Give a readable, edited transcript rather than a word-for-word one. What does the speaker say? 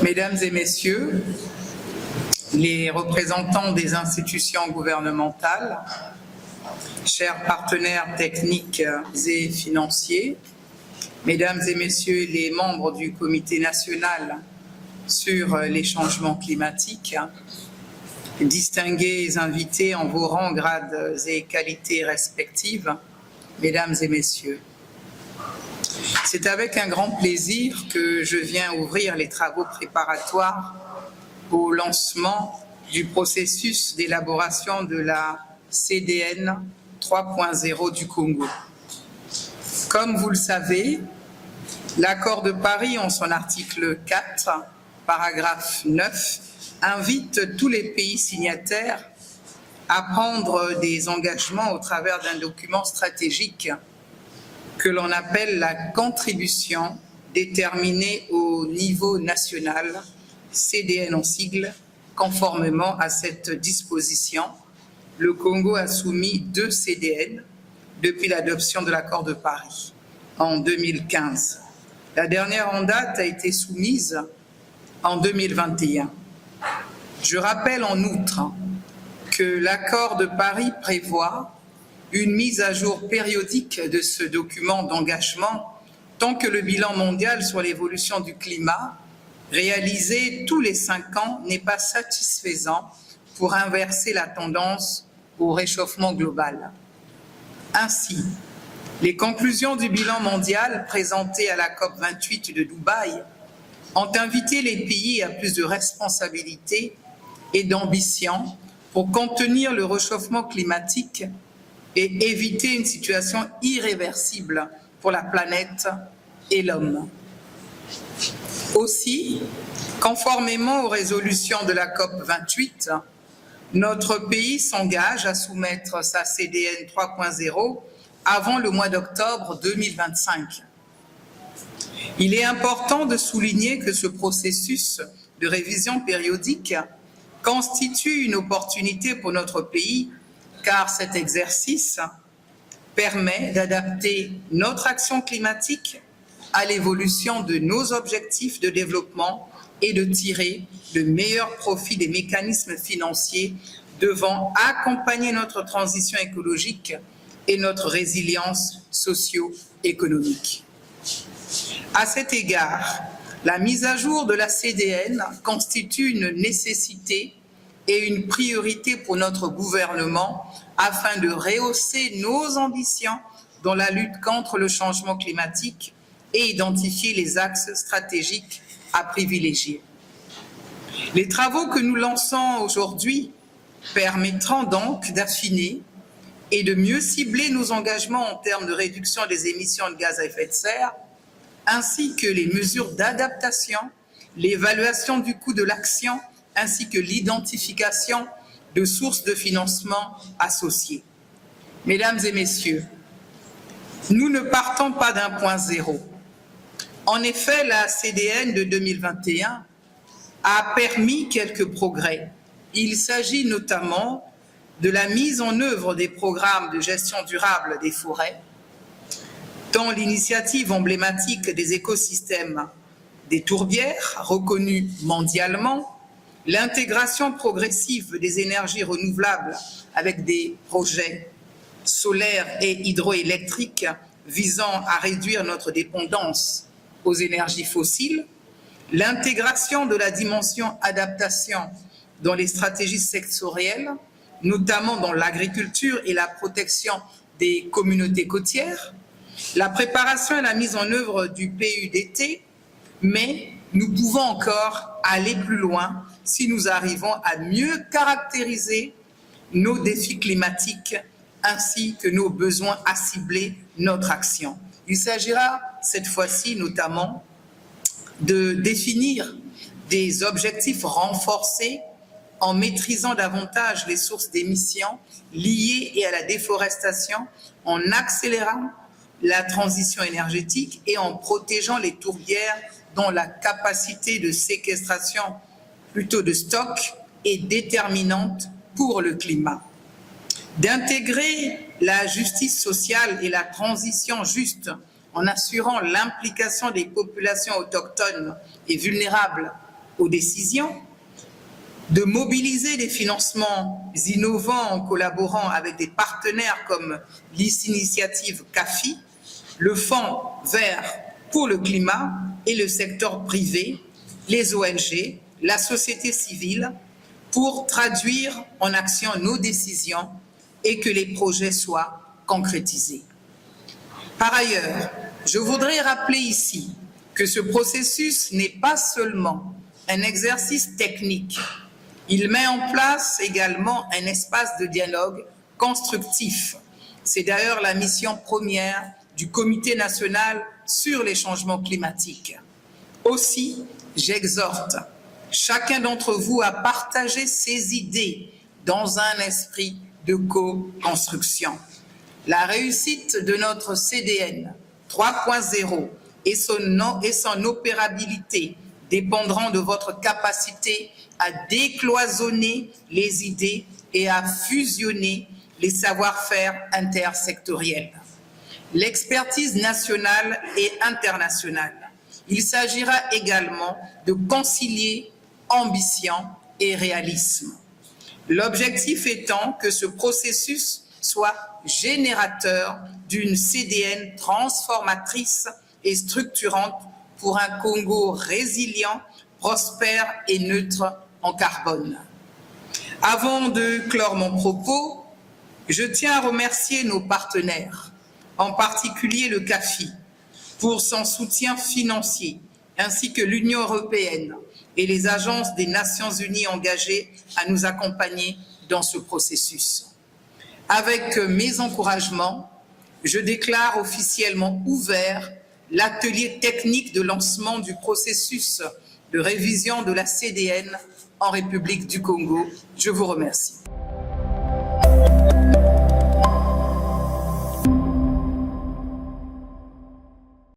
Mesdames et messieurs, les représentants des institutions gouvernementales, chers partenaires techniques et financiers, mesdames et messieurs les membres du Comité national sur les changements climatiques, distingués invités en vos rangs, grades et qualités respectives, mesdames et messieurs. C'est avec un grand plaisir que je viens ouvrir les travaux préparatoires au lancement du processus d'élaboration de la CDN 3.0 du Congo. Comme vous le savez, l'accord de Paris, en son article 4, paragraphe 9, invite tous les pays signataires à prendre des engagements au travers d'un document stratégique que l'on appelle la contribution déterminée au niveau national, CDN en sigle. Conformément à cette disposition, le Congo a soumis 2 CDN depuis l'adoption de l'accord de Paris en 2015. La dernière en date a été soumise en 2021. Je rappelle en outre que l'accord de Paris prévoit une mise à jour périodique de ce document d'engagement tant que le bilan mondial sur l'évolution du climat, réalisé tous les 5 ans, n'est pas satisfaisant pour inverser la tendance au réchauffement global. Ainsi, les conclusions du bilan mondial présentées à la COP28 de Dubaï ont invité les pays à plus de responsabilité et d'ambition pour contenir le réchauffement climatique et éviter une situation irréversible pour la planète et l'homme. Aussi, conformément aux résolutions de la COP28, notre pays s'engage à soumettre sa CDN 3.0 avant le mois d'octobre 2025. Il est important de souligner que ce processus de révision périodique constitue une opportunité pour notre pays, car cet exercice permet d'adapter notre action climatique à l'évolution de nos objectifs de développement et de tirer le meilleur profit des mécanismes financiers devant accompagner notre transition écologique et notre résilience socio-économique. À cet égard, la mise à jour de la CDN constitue une nécessité et une priorité pour notre gouvernement afin de rehausser nos ambitions dans la lutte contre le changement climatique et identifier les axes stratégiques à privilégier. Les travaux que nous lançons aujourd'hui permettront donc d'affiner et de mieux cibler nos engagements en termes de réduction des émissions de gaz à effet de serre, ainsi que les mesures d'adaptation, l'évaluation du coût de l'action, ainsi que l'identification de sources de financement associées. Mesdames et messieurs, nous ne partons pas d'un point zéro. En effet, la CDN de 2021 a permis quelques progrès. Il s'agit notamment de la mise en œuvre des programmes de gestion durable des forêts, dont l'initiative emblématique des écosystèmes des tourbières, reconnue mondialement, l'intégration progressive des énergies renouvelables avec des projets solaires et hydroélectriques visant à réduire notre dépendance aux énergies fossiles, l'intégration de la dimension adaptation dans les stratégies sectorielles, notamment dans l'agriculture et la protection des communautés côtières, la préparation et la mise en œuvre du PUDT, mais nous pouvons encore aller plus loin si nous arrivons à mieux caractériser nos défis climatiques ainsi que nos besoins à cibler notre action. Il s'agira cette fois-ci notamment de définir des objectifs renforcés en maîtrisant davantage les sources d'émissions liées à la déforestation, en accélérant la transition énergétique et en protégeant les tourbières dont la capacité de séquestration, plutôt de stock, est déterminante pour le climat. D'intégrer la justice sociale et la transition juste en assurant l'implication des populations autochtones et vulnérables aux décisions, de mobiliser des financements innovants en collaborant avec des partenaires comme l'initiative CAFI, le Fonds vert pour le climat et le secteur privé, les ONG, la société civile, pour traduire en action nos décisions et que les projets soient concrétisés. Par ailleurs, je voudrais rappeler ici que ce processus n'est pas seulement un exercice technique. Il met en place également un espace de dialogue constructif. C'est d'ailleurs la mission première du Comité national sur les changements climatiques. Aussi, j'exhorte chacun d'entre vous à partager ses idées dans un esprit de co-construction. La réussite de notre CDN 3.0 et son opérabilité dépendront de votre capacité à décloisonner les idées et à fusionner les savoir-faire intersectoriels. L'expertise nationale et internationale. Il s'agira également de concilier ambition et réalisme. L'objectif étant que ce processus soit générateur d'une CDN transformatrice et structurante pour un Congo résilient, prospère et neutre en carbone. Avant de clore mon propos, je tiens à remercier nos partenaires, en particulier le CAFI, pour son soutien financier, ainsi que l'Union européenne et les agences des Nations unies engagées à nous accompagner dans ce processus. Avec mes encouragements, je déclare officiellement ouvert l'atelier technique de lancement du processus de révision de la CDN en République du Congo. Je vous remercie.